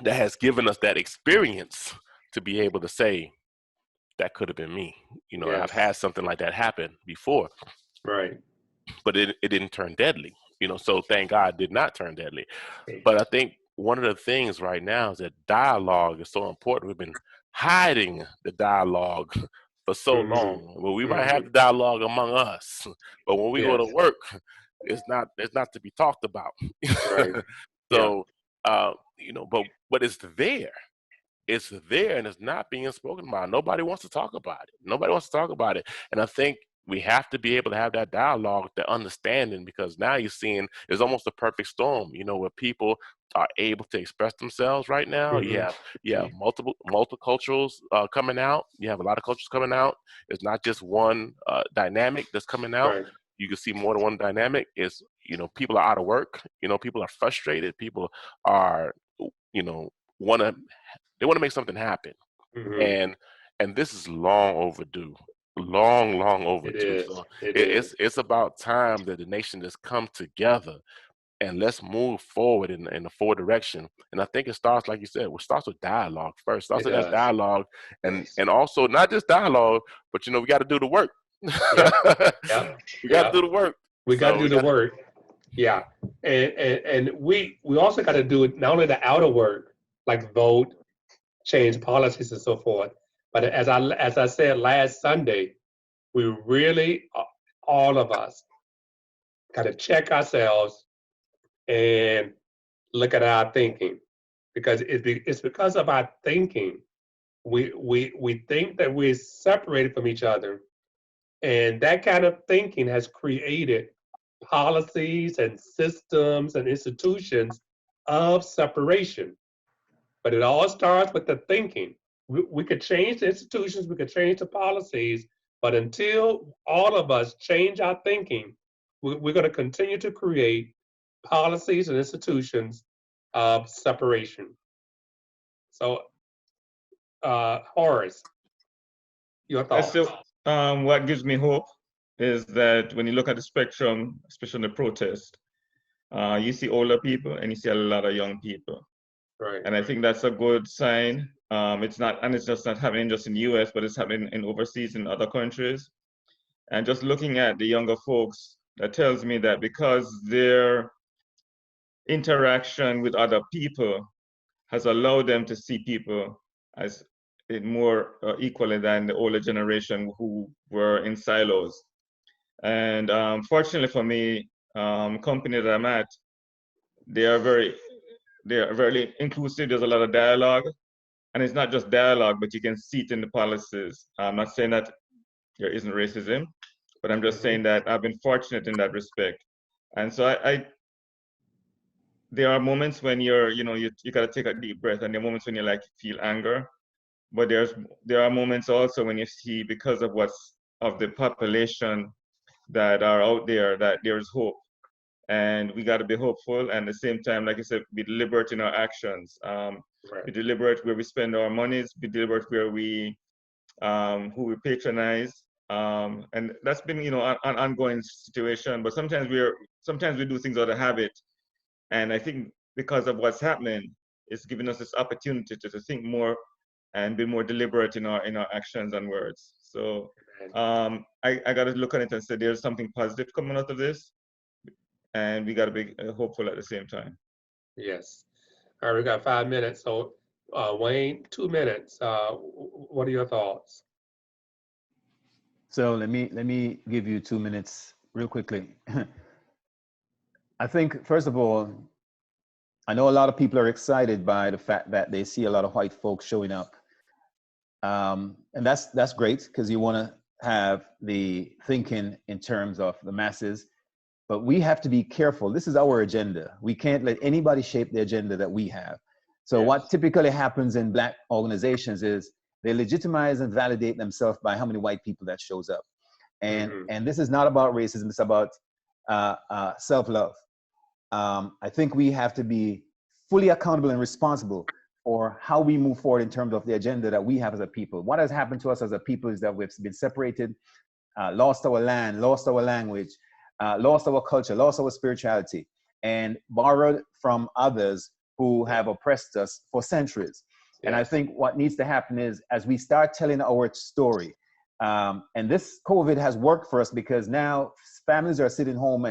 that has given us that experience to be able to say that could have been me. You know, I've Yes. had something like that happen before, Right. but it didn't turn deadly. You know, so thank God it did not turn deadly. But I think one of the things right now is that dialogue is so important. We've been hiding the dialogue for so Mm-hmm. long. Well, we might have Mm-hmm. the dialogue among us, but when we go to Yes. work, it's not to be talked about. Right. Yeah. So you know, but it's there. It's there and it's not being spoken about. Nobody wants to talk about it. Nobody wants to talk about it. And I think we have to be able to have that dialogue, that understanding, because now you're seeing it's almost a perfect storm, you know, where people are able to express themselves right now. Mm-hmm. You have multiculturals coming out. You have a lot of cultures coming out. It's not just one dynamic that's coming out. Right. You can see more than one dynamic. Is, you know, people are out of work. You know, people are frustrated. People are, you know, want to they want to make something happen, Mm-hmm. and this is long overdue, long It overdue. is. So It is. it's about time that the nation has come together and let's move forward in the forward direction. And I think it starts, like you said, it starts with dialogue first. Starts It with that does. dialogue, and also not just dialogue, but you know, we got to do the work. Yep. Yep. We got to do Yep. the work. We got to So do we the got to. work. Yeah. And we also got to do it, not only the outer work, like vote, change policies and so forth, but as I said last Sunday, we really, all of us, got to check ourselves and look at our thinking, because it's because of our thinking we think that we're separated from each other, and that kind of thinking has created policies and systems and institutions of separation. But it all starts with the thinking. We could change the institutions, we could change the policies, but until all of us change our thinking, we're going to continue to create policies and institutions of separation. So, Horace, your I thoughts? still, what gives me hope is that when you look at the spectrum, especially the protest, you see older people and you see a lot of young people. Right. And I think that's a good sign. It's just not happening just in the US, but it's happening in overseas in other countries. And just looking at the younger folks, that tells me that because their interaction with other people has allowed them to see people as more equally than the older generation who were in silos. And fortunately for me, company that I'm at, they are very inclusive. There's a lot of dialogue, and it's not just dialogue, but you can see it in the policies. I'm not saying that there isn't racism, but I'm just saying that I've been fortunate in that respect. And so there are moments when you gotta take a deep breath, and there are moments when you like feel anger, but there are moments also when you see, because of the population that are out there, that there's hope, and we got to be hopeful, and at the same time, like I said, be deliberate in our actions. Right. Be deliberate where we spend our monies, be deliberate where we who we patronize, and that's been an ongoing situation. But sometimes we do things out of habit, and I think because of what's happening, it's giving us this opportunity to think more and be more deliberate in our actions and words. So I got to look at it and say there's something positive coming out of this. and we got to be hopeful at the same time. Yes. All right, we got 5 minutes. So, Wayne, 2 minutes. What are your thoughts? So let me give you 2 minutes real quickly. I think, first of all, I know a lot of people are excited by the fact that they see a lot of white folks showing up. And that's great, because you want to have the thinking in terms of the masses. But we have to be careful. This is our agenda. We can't let anybody shape the agenda that we have. So what typically happens in Black organizations is they legitimize and validate themselves by how many white people that shows up. And this is not about racism. It's about self-love. I think we have to be fully accountable and responsible for how we move forward in terms of the agenda that we have as a people. What has happened to us as a people is that we've been separated, lost our land, lost our language, lost our culture, lost our spirituality, and borrowed from others who have oppressed us for centuries. Yes. And I think what needs to happen is, as we start telling our story, and this COVID has worked for us, because now families are sitting home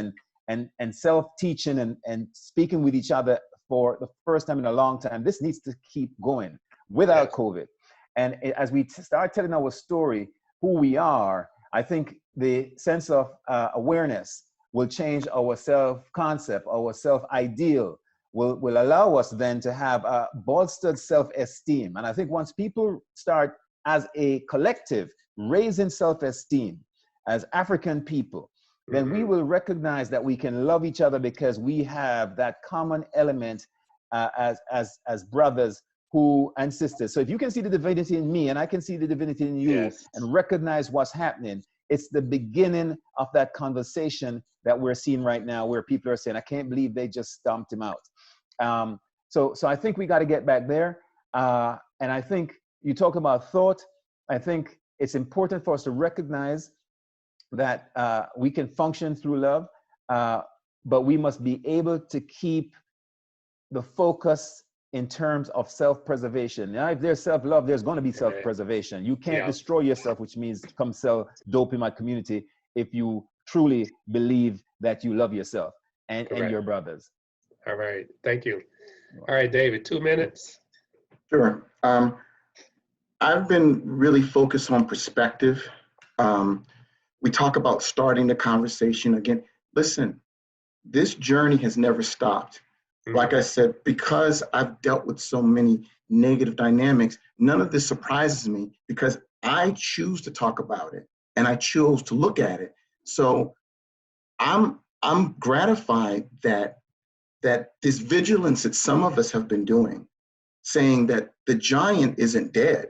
and self-teaching and speaking with each other for the first time in a long time. This needs to keep going without COVID. And as we start telling our story, who we are, I think the sense of awareness will change our self-concept, our self-ideal, will allow us then to have a bolstered self-esteem. And I think once people start as a collective raising self-esteem as African people, then we will recognize that we can love each other, because we have that common element as brothers and sisters. So if you can see the divinity in me and I can see the divinity in you, and recognize what's happening, it's the beginning of that conversation that we're seeing right now, where people are saying, I can't believe they just stomped him out. So I think we got to get back there. And I think you talk about thought. I think it's important for us to recognize that we can function through love, but we must be able to keep the focus in terms of self-preservation. Now, if there's self-love, there's going to be self-preservation. You can't destroy yourself, which means come sell dope in my community, if you truly believe that you love yourself and your brothers. All right, thank you. All right, David, 2 minutes. Sure. I've been really focused on perspective. We talk about starting the conversation again. Listen, this journey has never stopped. Like I said, because I've dealt with so many negative dynamics, none of this surprises me, because I choose to talk about it and I choose to look at it. So I'm gratified that this vigilance that some of us have been doing, saying that the giant isn't dead,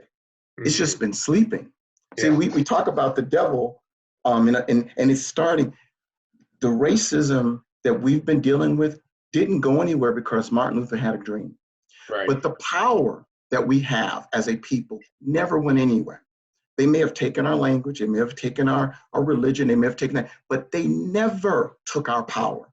it's just been sleeping. See, we talk about the devil, and it's starting. The racism that we've been dealing with didn't go anywhere because Martin Luther had a dream. Right. But the power that we have as a people never went anywhere. They may have taken our language, they may have taken our religion, they may have taken that, but they never took our power.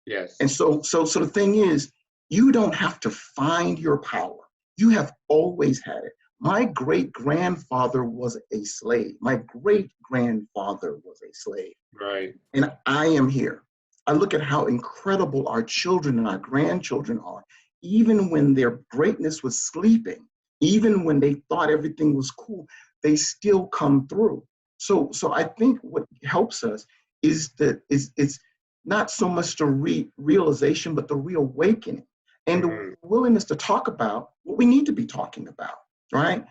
Yes. And so the thing is, you don't have to find your power. You have always had it. My great-grandfather was a slave. My great-grandfather was a slave. Right. And I am here. I look at how incredible our children and our grandchildren are, even when their greatness was sleeping, even when they thought everything was cool, they still come through. So I think what helps us is that it's not so much the realization, but the reawakening and the willingness to talk about what we need to be talking about, right?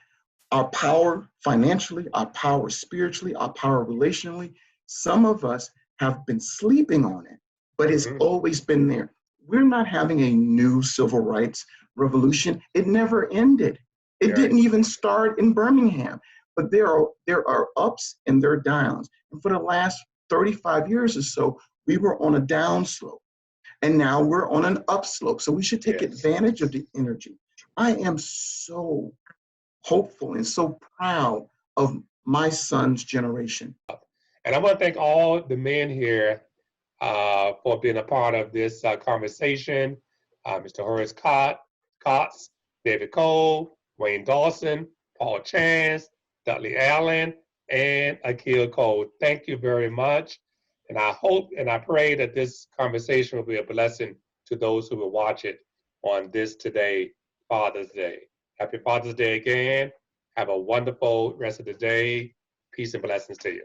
Our power financially, our power spiritually, our power relationally. Some of us have been sleeping on it, but it's always been there. We're not having a new civil rights revolution. It never ended. It didn't even start in Birmingham, but there are ups and there are downs. And for the last 35 years or so, we were on a downslope, and now we're on an upslope. So we should take advantage of the energy. I am so hopeful and so proud of my son's generation. And I want to thank all the men here for being a part of this conversation. Mr. Horace Cox, David Cole, Wayne Dawson, Paul Chance, Dudley Allen, and Akil Cole. Thank you very much. And I hope and I pray that this conversation will be a blessing to those who will watch it on this today, Father's Day. Happy Father's Day again. Have a wonderful rest of the day. Peace and blessings to you.